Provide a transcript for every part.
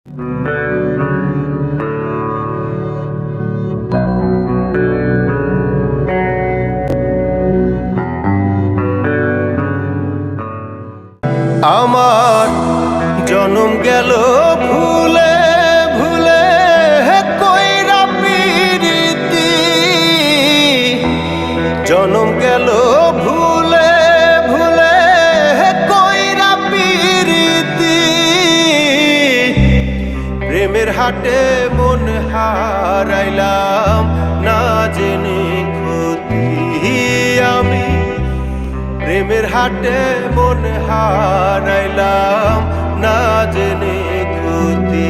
আমার জনম গেল ভুলে ভুলে কইরা পিরিতি, জনম গেল ভুলে ভুলে কইরা পিরিতি। প্রেমের হাটে মন হারাইলাম না জেনে ক্ষতি আমি, প্রেমের হাটে মন হারাইলাম না জেনে ক্ষতি।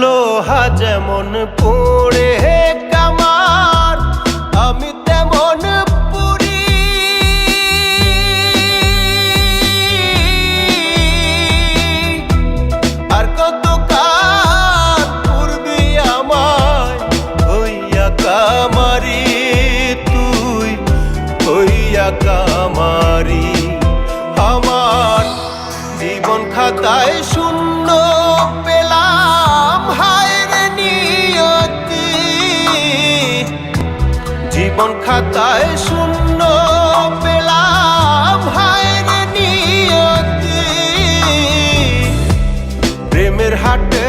লোহা যেমন পড়ে কামার, আমি তেমন পুরি। আর কত কাল পূর্বে আমায় হইয়া কামারি, তুই হইয়া কামারি। আমার জীবন খাতায় শূন্য পেলাম হায় রে নিয়তি, জীবন খাতায় শূন্য পেলাম হায় রে নিয়তি। প্রেমের হাটে